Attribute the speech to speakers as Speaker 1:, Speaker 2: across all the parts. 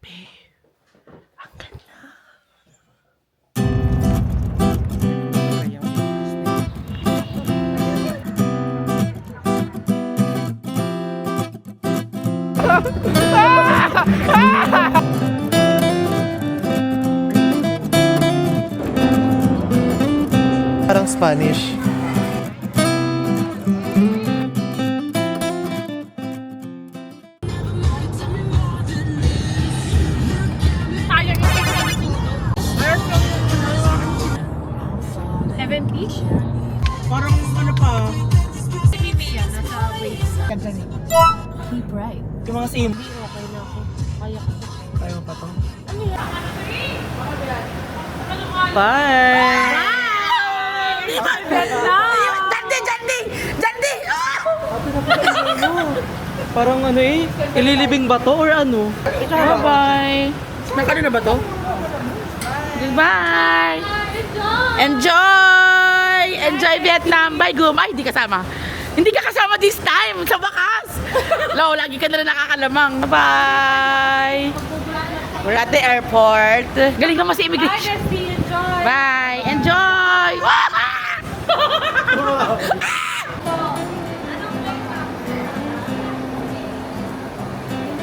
Speaker 1: Grabe. Ang ganda.
Speaker 2: Parang Spanish.
Speaker 1: Parang ano pa?
Speaker 3: Keep right.
Speaker 1: Yung mga same.
Speaker 3: Okay na ako. Kaya ko.
Speaker 2: Tayo pa to.
Speaker 1: Bye! Parang ano eh, ililibing ba to or ano? Bye-bye! Nagkano na ba to? Goodbye! Enjoy! Enjoy Vietnam! Bye, Gum! Ay, hindi kasama. Hindi ka kasama this time! Sa wakas! Lo, lagi ka na rin nakakalamang. Bye! We're at the airport. Galing naman si immigration. Bye! Enjoy!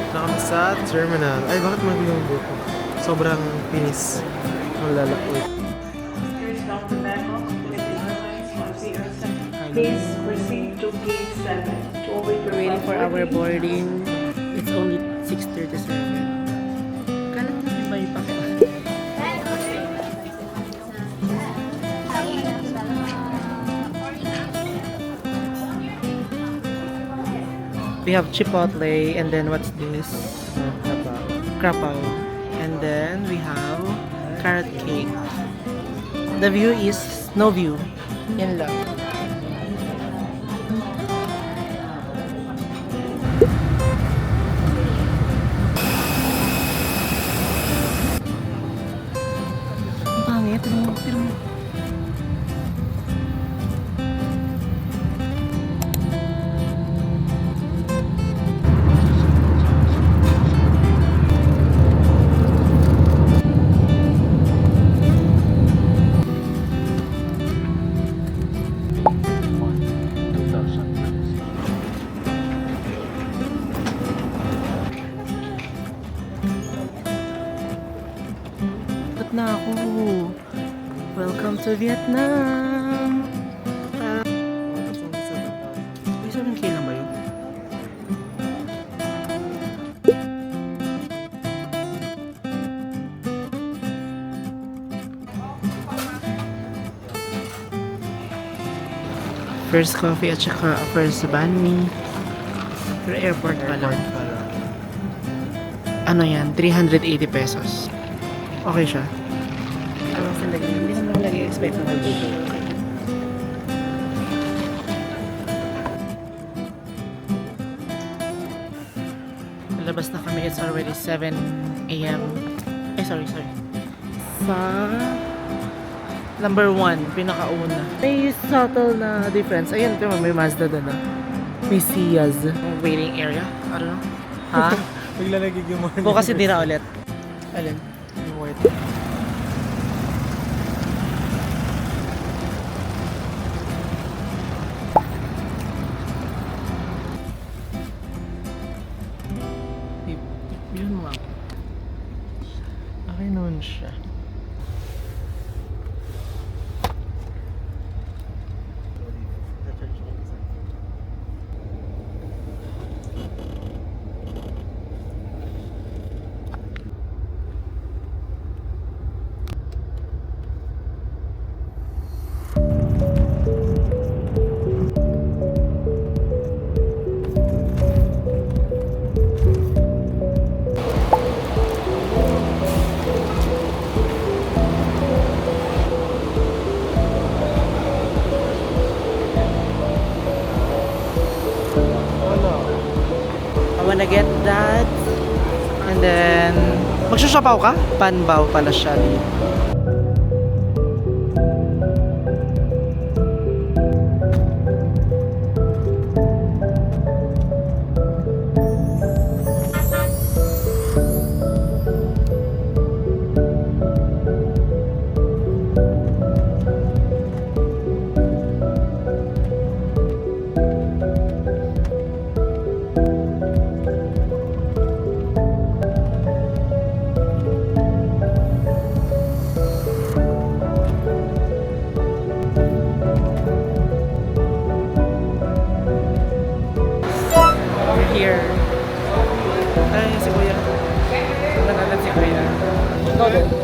Speaker 2: Na kami sa terminal. Ay, bakit magiging yung buko? Sobrang pinis. Ang lalaki.
Speaker 4: Please proceed to gate 7 to await your
Speaker 1: Waiting for our
Speaker 4: boarding.
Speaker 1: boarding. It's only 6:37. Kala ko na ba yung pakialam? We have chipotle, and then what's this? Krapao. And then we have carrot cake. The view is no view. Yan lang. Ang pangit. Pero Ba't na ako? Welcome to Vietnam! May 7K lang ba yun? First coffee at saka first banh mi. Pero airport pa lang. Ano yan? 380 pesos. Okay siya. Ano sa lagi? Hindi naman lagi expect na dito. Labas na kami. It's already 7 a.m. Sorry. Sa number 1, pinakauna. May subtle na difference. Ayun, ito may Mazda doon na. May Ciaz. Waiting area. I don't know. Ha?
Speaker 2: Maglalagig yung mga...
Speaker 1: Bukas hindi na ulit. Alin?
Speaker 2: Yung white.
Speaker 1: Yun mo ako. Okay naman siya. wanna get that. And then, magsusapaw ka? Panbaw pala siya dito.
Speaker 2: Thank you.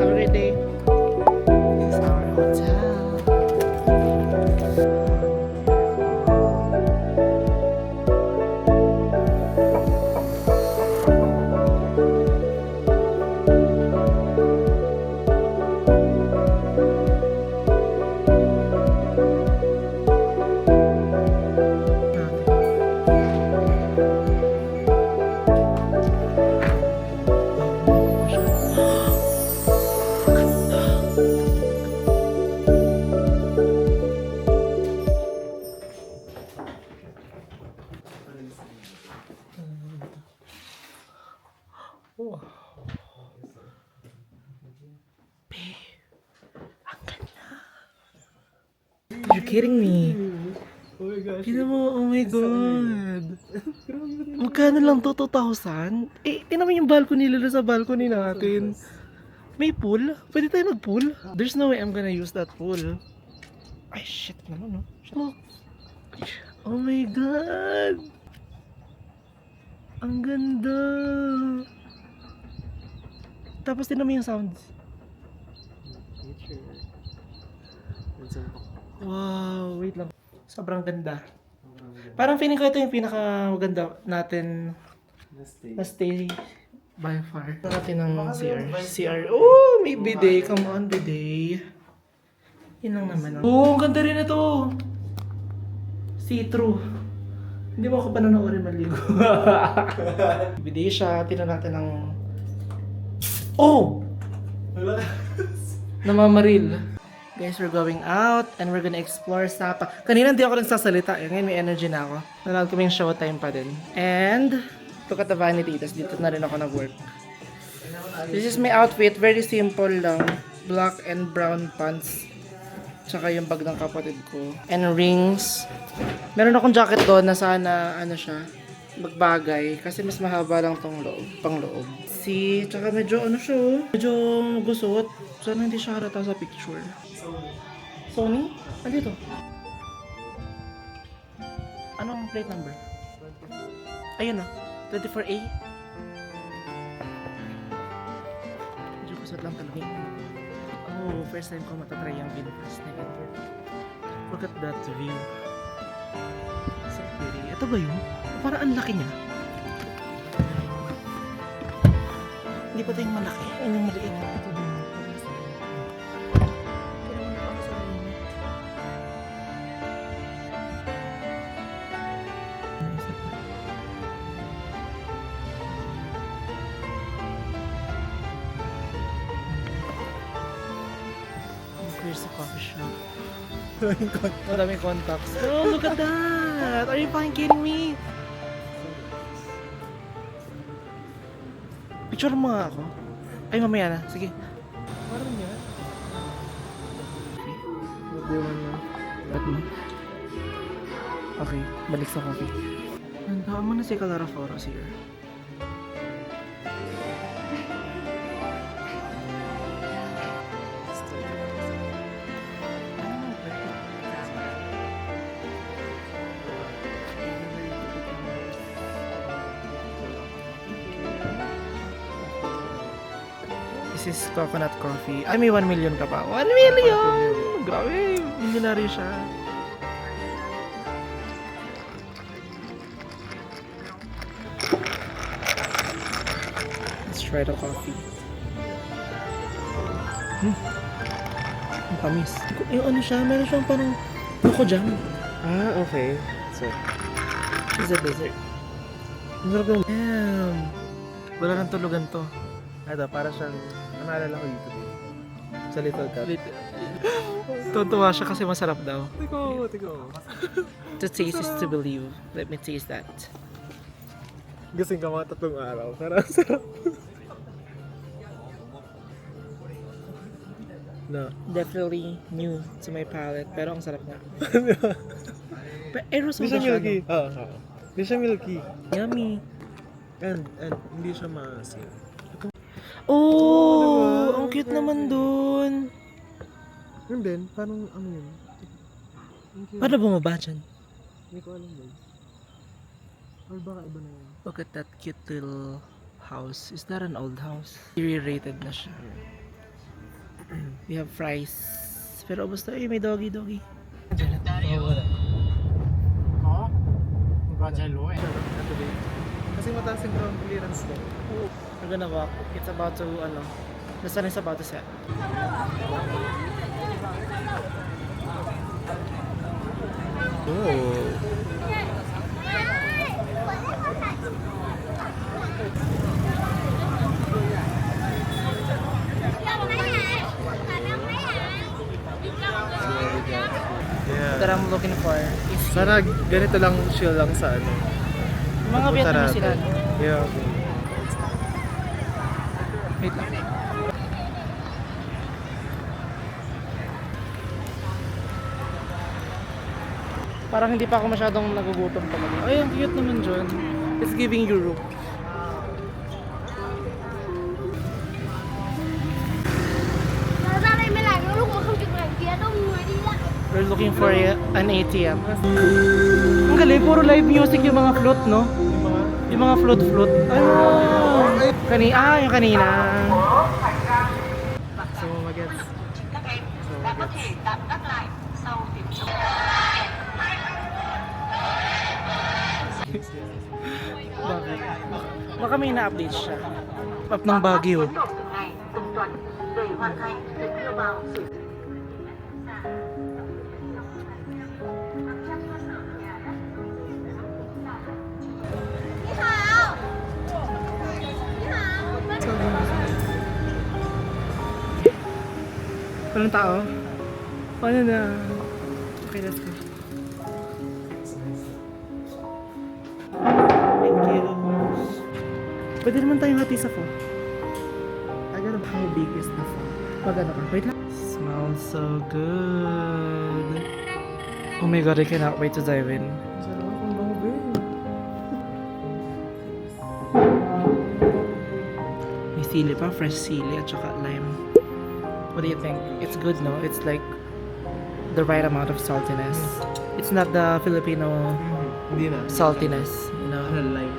Speaker 2: Have a great day. This is our hotel. You're kidding me.
Speaker 5: Oh my gosh.
Speaker 2: Tignan mo, oh my God. Magkano lang to? 2,000? Eh, tignan mo yung balcony nila sa balcony natin. May pool? Pwede tayo mag-pool? There's no way I'm gonna use that pool. Ay, shit naman, no? Look. Oh my God. Ang ganda. Tapos tignan mo yung sounds. Wow, wait lang. Sobrang ganda. Parang feeling ko ito yung pinaka-maganda natin na stay by far. Ito natin ng CR. CR. Oh, may bidet. Come on, bidet. Yun lang naman. Oh, ang ganda rin ito. See-through. Hindi mo ako pa nanoorin maligo. Bidet siya. Tingnan natin ng... Oh! Namamaril. Guys, we're going out and we're gonna explore Sapa. Kanina hindi ako nagsasalita. Ngayon may energy na ako. Nanood kami yung showtime pa din. And, look at the vanity. Tapos dito na rin ako nag-work. This is my outfit. Very simple lang. Black and brown pants. Tsaka yung bag ng kapatid ko. And rings. Meron akong jacket doon na sana, ano siya, magbagay. Kasi mas mahaba lang tong loob, pang loob. See, tsaka medyo ano siya, oh. Medyo gusot. Sana hindi siya harata sa picture. Sony? Ano ito? Anong plate number? Ayun na. 24A. Medyo kusot lang talaga. Oh, first time ko matatry yung Pinterest na ito. Look at that view. So pretty. Ito ba yun? Parang ang laki niya. Hindi pa ito yung malaki. Ano yung maliit? Ito ba yun? Kaya naman ako sa limit. Here's the coffee shop. Maraming contacts. Oh, look at that! Are you fucking kidding me? Picture mo nga ako. Ay, mamaya na. Sige. Parang yan. Okay. Nagdiwan na. Ba't mo? Okay. Balik sa coffee. Nandaan mo na si Calara Foros here. This is coconut coffee. Ay, may 1 million ka pa. 1 million! Grabe, milyonaryo siya. Let's try the coffee. Ang tamis. Yung ano siya, meron siyang parang buko jam.
Speaker 5: Ah, okay. So,
Speaker 2: It's a dessert. Ang sarap ng... Damn! Wala nang tulugan to.
Speaker 5: Ito, para siyang, naalala ko dito. Sa Little Cat.
Speaker 2: Tuntua siya kasi masarap daw.
Speaker 5: Tiko.
Speaker 2: To taste is to believe. Let me taste that.
Speaker 5: Gising ka mga 3 araw. Sarap. No.
Speaker 2: Definitely new to my palate. Pero ang sarap nga. Pero Eros
Speaker 5: Hindi
Speaker 2: mo
Speaker 5: siya
Speaker 2: ba siya,
Speaker 5: milky.
Speaker 2: no?
Speaker 5: Hindi siya milky.
Speaker 2: Yummy.
Speaker 5: And hindi siya maasim.
Speaker 2: Oh!
Speaker 5: diba?
Speaker 2: Ang cute naman dun.
Speaker 5: And then, parang ano yun? Ang cute.
Speaker 2: Paano bumaba dyan?
Speaker 5: Hindi ko alam yun. Or baka iba na yun.
Speaker 2: Look at that cute little house. Is that an old house? Deteriorated na siya. We have fries. Pero basta may doggy.
Speaker 5: Ito din. Kasi mataas yung ground clearance ko.
Speaker 2: We're gonna walk. It's about to, the sun is about to set.
Speaker 5: Oh.
Speaker 2: That I'm looking for is
Speaker 5: Sana ganito lang chill lang sa ano.
Speaker 2: yung mga
Speaker 5: Punta
Speaker 2: Vietnamese
Speaker 5: natin.
Speaker 2: sila. no?
Speaker 5: Yeah.
Speaker 2: Wait lang. Parang hindi pa ako masyadong nagugutom talaga. Ay, ang cute naman dyan. It's giving Europe.
Speaker 6: Ra đây mới làm lúc mà không chụp ảnh kia đông người đi lại.
Speaker 2: We're looking for an ATM. Ang galing, puro live music yung mga flute, no? Yung mga flute. Yung kanina.
Speaker 5: So, magets.
Speaker 2: Bakit? Baka may na-update siya. Up ng Baguio. Walang tao? Paano na? Okay, let's go. Thank you. Pwede naman tayong hati sa pho. I don't know how big is the pho. Pag ano ka? Wait lang. Smells so good. Oh my god, I cannot wait to dive in.
Speaker 5: Sarap akong bango
Speaker 2: May sili pa, fresh sili at saka lime. What do you think? It's good, no? It's like the right amount of saltiness. It's not the Filipino
Speaker 5: Hindi na.
Speaker 2: saltiness, you know?
Speaker 5: Live.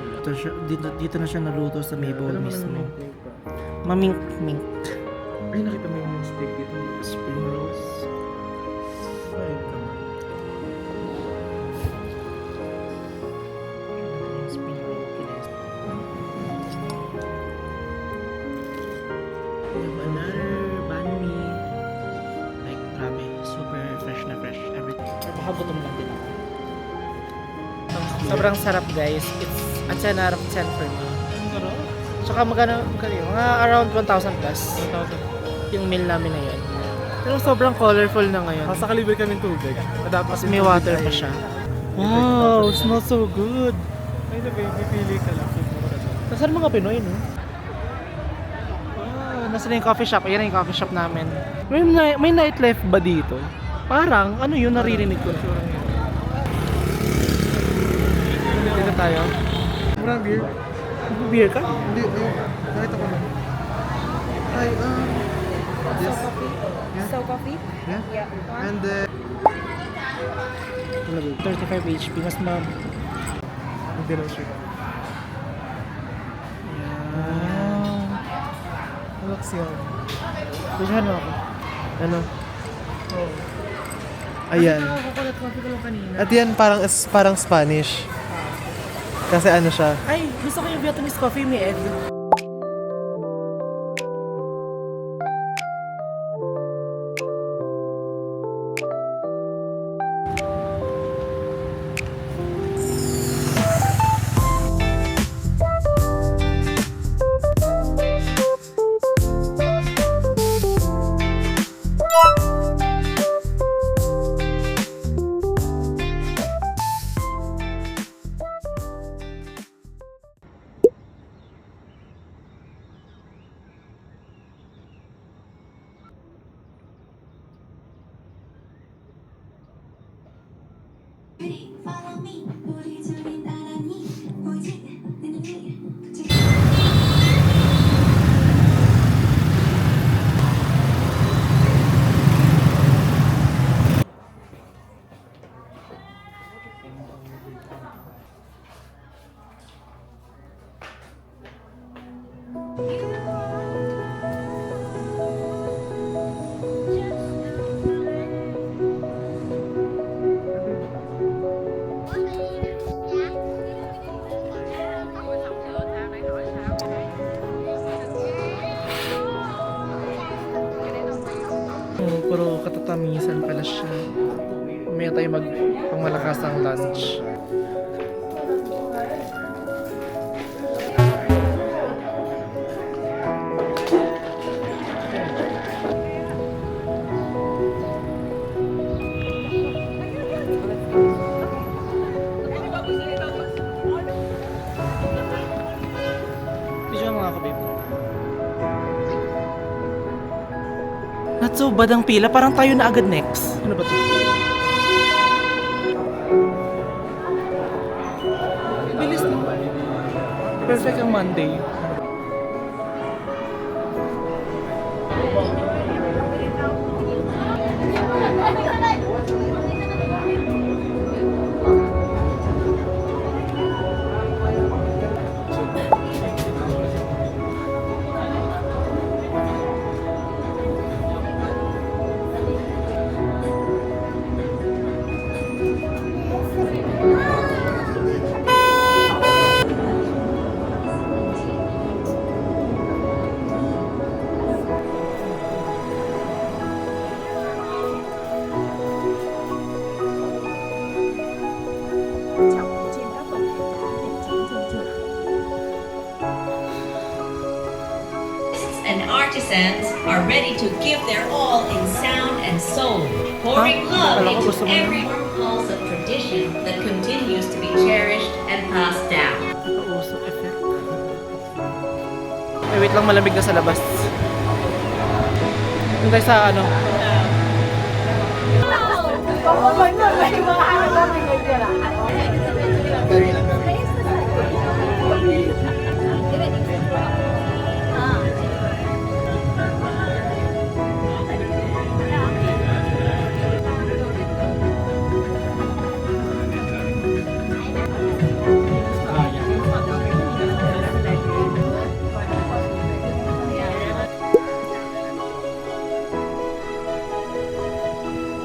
Speaker 2: Dito na siya naluto sa may bowl
Speaker 5: Alam mo
Speaker 2: mismo.
Speaker 5: naman yung cake pa.
Speaker 2: Mamink-mink.
Speaker 5: Ay, nakita mo yung steak dito.
Speaker 2: Spring rolls.
Speaker 5: Ay, come on.
Speaker 2: Spring roll, kinis. We have another banh mi. Like, grabe. Super fresh na fresh. Everything. Baka gutom lang din ako. Sobrang sarap, guys. It's a 10 out of 10 for me. Tsaka magkano yun? Mga around 1,000 plus. 1,000. Yung meal namin na yun. Pero sobrang colorful na ngayon.
Speaker 5: Kasakalibre kami tubig.
Speaker 2: Tapos may water pa siya. Wow, it smells so good.
Speaker 5: Ay, pipili ka lang.
Speaker 2: Nasaan mga Pinoy, no? Nasa na yung coffee shop? Ayan na yung coffee shop namin. May nightlife ba dito? Parang, ano yun, naririnig ko. Dito tayo.
Speaker 5: Murang beer?
Speaker 2: Beer ka?
Speaker 5: Hindi, nakita ko lang. Hi, yes.
Speaker 3: So coffee?
Speaker 5: Yeah? And then,
Speaker 2: 35 HP, mas
Speaker 5: hindi lang siya.
Speaker 2: Ayan.
Speaker 5: Relax yan.
Speaker 2: Tusahan mo ako.
Speaker 5: Ano? Ayan.
Speaker 2: Kukulat coffee ko lang kanina.
Speaker 5: At yan parang Spanish. Kasi ano siya?
Speaker 2: Ay, gusto ko yung Vietnamese coffee, may egg. Oh, puro katatamisan pala siya. Mamaya tayo pangmalakas ang lunch. Video mga kabib. Not so bad ang pila, parang tayo na agad next. Ano ba to? Bilis na. Perfect ang Monday.
Speaker 7: And artisans are ready to give their all in sound and soul, pouring love
Speaker 2: Alam ko,
Speaker 7: into
Speaker 2: gusto mo
Speaker 7: every pulse of tradition that continues to be cherished and passed down.
Speaker 2: Nauso effect. Ay, wait lang, malamig na sa labas. Hintay sa ano.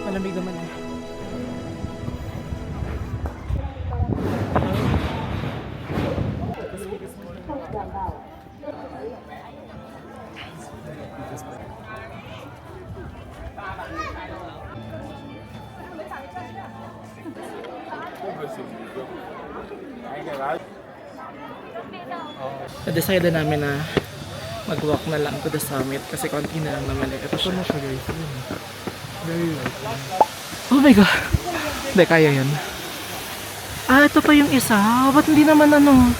Speaker 2: Malamig naman eh. Na-decide na namin na mag-walk na lang to the summit kasi konti na lang naman eh. Ito siya.
Speaker 5: Very light.
Speaker 2: Oh my god. Hindi, kaya yan. Ah, ito pa yung isa. Ba't hindi naman ano?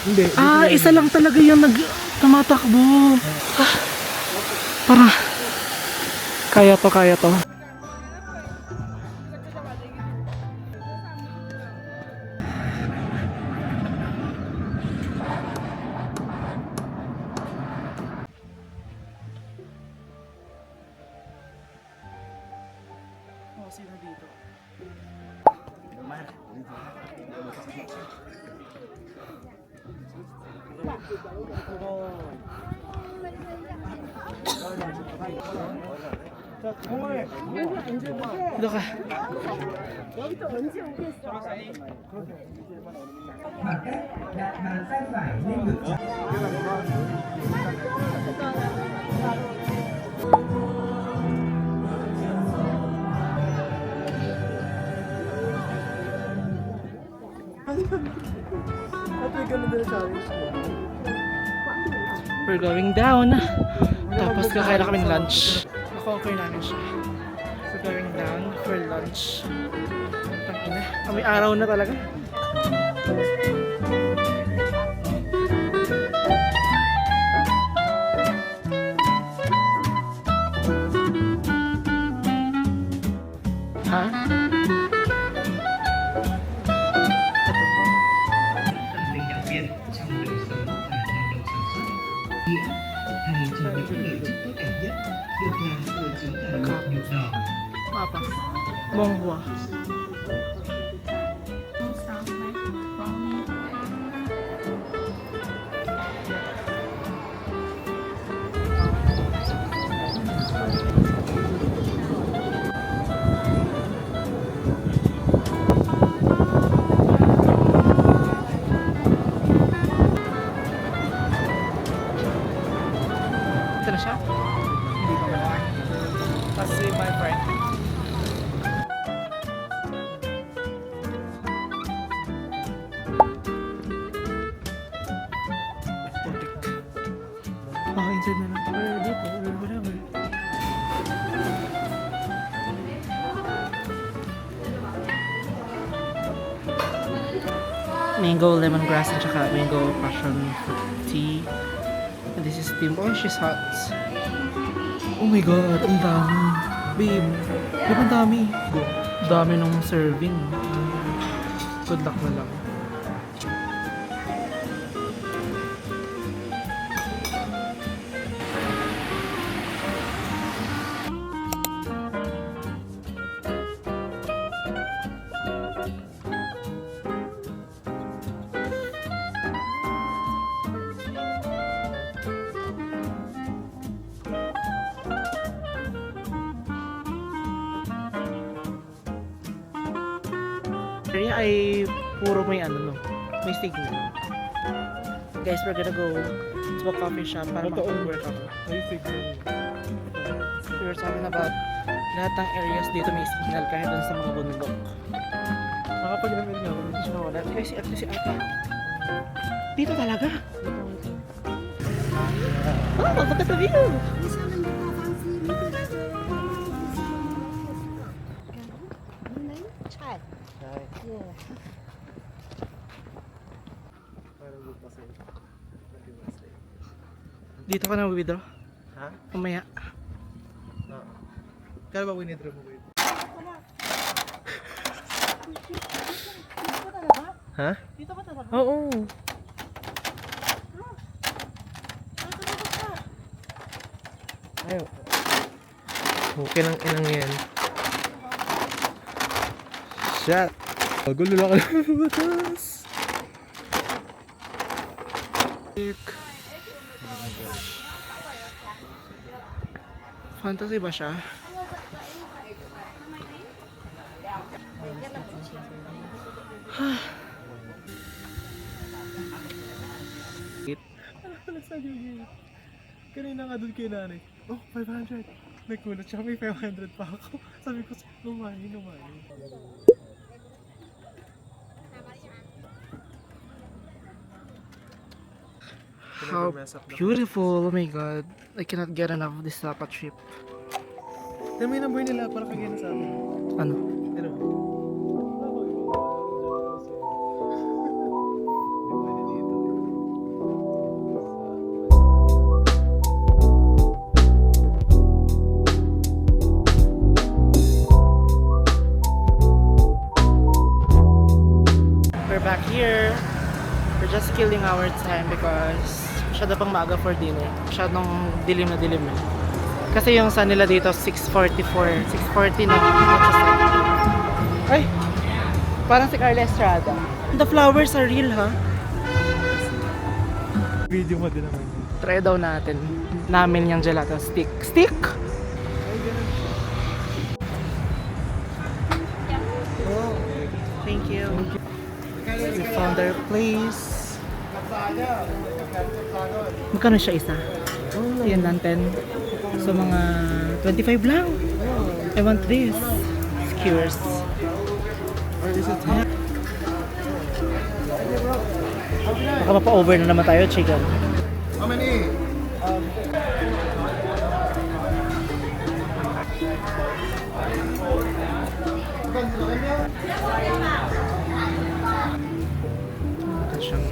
Speaker 5: Hindi.
Speaker 2: Ah, isa lang talaga yung tumatakbo. Ah, para. Kaya to, kaya to. Oh, sino dito? Dito ka. We're going down. Tapos kakain na kami ng lunch. Na-conquer namin siya. We're going down for lunch. Tangina. May araw na talaga. Ha? Monghua. Ito na siya? Hindi pa wala. Kasi my friend. Putik. Baka inside na lang. Or dito, or whatever. Mango lemongrass at saka mango passion fruit tea. And this is steamed. Oh, she's hot. Oh my god, ang dami. Babe, babe, ang dami. Dami nung serving. Good luck na lang. Area ay puro may ano no, may signal. Guys, we're gonna go to a coffee shop para mag-work ako.
Speaker 5: Ay, sige.
Speaker 2: We were talking about lahat ng areas dito may signal kahit dun sa mga bundok.
Speaker 5: Nakapag-email nga ako.
Speaker 2: Hindi siya nawala. At si ate. Dito talaga. Oh, look at the view! Dito ka na withdraw?
Speaker 5: Ha?
Speaker 2: Mamaya.
Speaker 5: Kaya ba winidraw mo ko yun? Ha?
Speaker 2: Dito ka talaga?
Speaker 5: Oo. Ayaw. Okay lang inang yan. Shit. Gulo lang ka ng batas.
Speaker 2: Fantasy ba siya?
Speaker 5: Kanina nga doon kay nanay. Oh, 500. Nagkulat siya. May 500 pa ako. Sabi ko, lumani.
Speaker 2: How beautiful! Oh my god. I cannot get enough of this Sapa trip.
Speaker 5: Tell me yung number nila para kagaya na sa amin.
Speaker 2: Ano?
Speaker 5: Ano?
Speaker 2: We're back here. We're just killing our time because masyado pang maaga for dinner. Masyadong dilim na dilim eh. Kasi yung sun nila dito 6:44, 6:40 na. Ay! Parang si Carla Estrada. The flowers are real, ha?
Speaker 5: Video mo din naman yun.
Speaker 2: Try daw natin. Namin yung gelato stick. Stick! Oh, thank you. We found our place. Magkano siya isa? Yan lang 10. So mga 25 lang. I want this. Skewers. Baka mapa-over na naman tayo, chicken.
Speaker 5: How many?
Speaker 2: Ito siyang...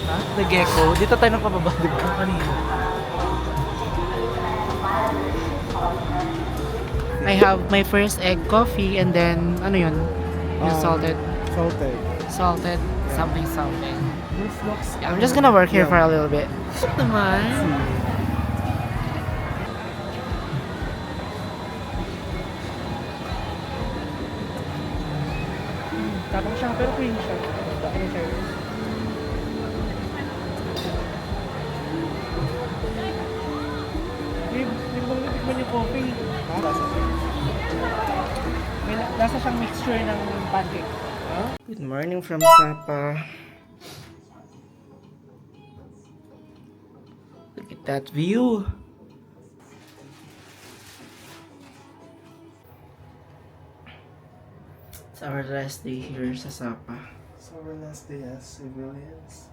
Speaker 2: Ha? The gecko? Dito tayo napababalik ko kanina. I have my first egg coffee and then, ano yun? Yung salted.
Speaker 5: Salted.
Speaker 2: Salted something. Yeah, I'm just gonna work here for a little bit. Naman. Tapos siya, pero clean siya. Ano siya? Hindi mo natikman yung coffee. May nasa siyang mixture ng pancake. Good morning from Sapa. Look at that view. It's our last day here sa Sapa.
Speaker 5: So our last day as civilians.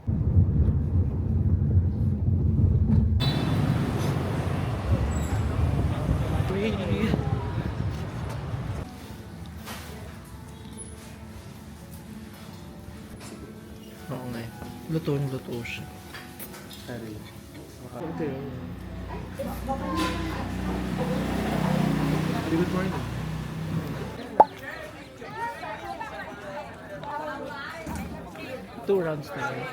Speaker 2: Oo nga. Luto siya.
Speaker 5: Sorry. Okay. Good morning.
Speaker 2: Two rounds na yun.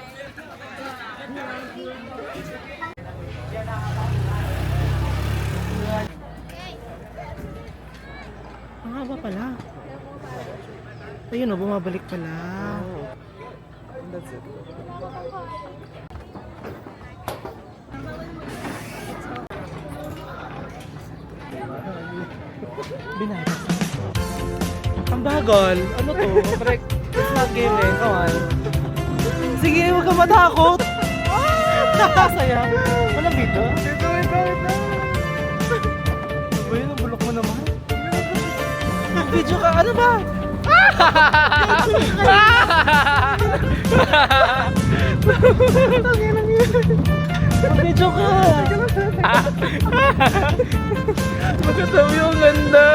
Speaker 2: Ang haba pala. Ayun o, bumabalik pala.
Speaker 5: That's it.
Speaker 2: Binayad. Ang bagal. Ano to? Correct. It's not given. Come on. Sige, huwag ka matakot. Saya. Walang video? Wait. Uy, ang bulok mo naman. Video ka. Ano ba? Video ka. Magkatabi yung ganda.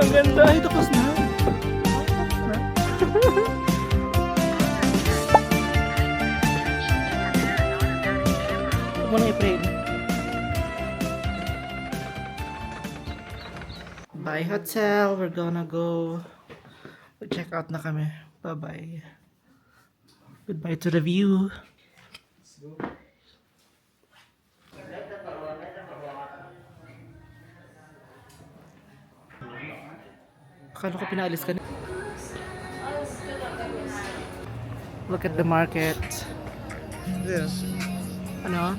Speaker 2: Ang ganda. Ay, tapos na. Huwag mo na i-pray. Bye hotel. We're gonna go. Check out na kami. Bye-bye. Goodbye to the view. Akala ko pinaalis ka na. Look at the market.
Speaker 5: Yes.
Speaker 2: Ano?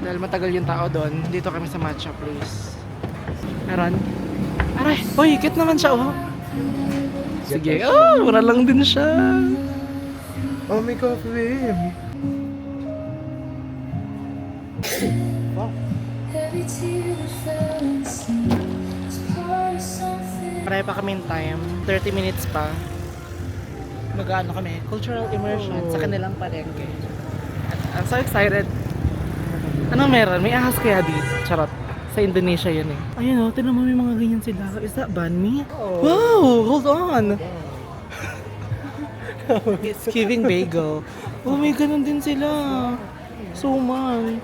Speaker 2: Dahil matagal yung tao doon, dito kami sa matcha place. Meron? Aray! Uy, higit naman siya, oh! Sige, oh! Mura lang din siya!
Speaker 5: Oh, may coffee.
Speaker 2: Pareho pa kaming time. 30 minutes pa. Mag-ano kami, cultural immersion sa kanilang palengke. I'm so excited. Anong meron? May ahas kaya dito? Charot. Sa Indonesia yun eh. Ayun oh, tinan mo may mga ganyan sila. Is that banh mi? Wow! Hold on! It's giving bagel. Oh, may ganun din sila. Suman.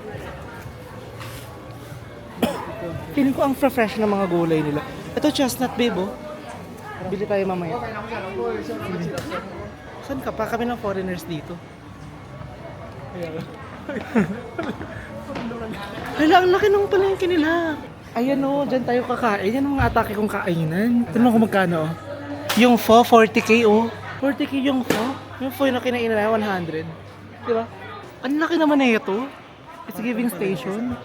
Speaker 2: Feeling ko ang fresh ng mga gulay nila. Ito chestnut babe oh. Bili tayo mamaya. Saan ka pa? Kami ng foreigners dito. Hala, ang laki ng palengke nila. Ayan o, dyan tayo kakain. Yan ang mga atake kong kainan. Tignan ko magkano oh. Yung pho, 40k oh. 40k yung pho. Yung pho yung kinain na 100. Diba? Ang laki naman na ito. It's a giving station.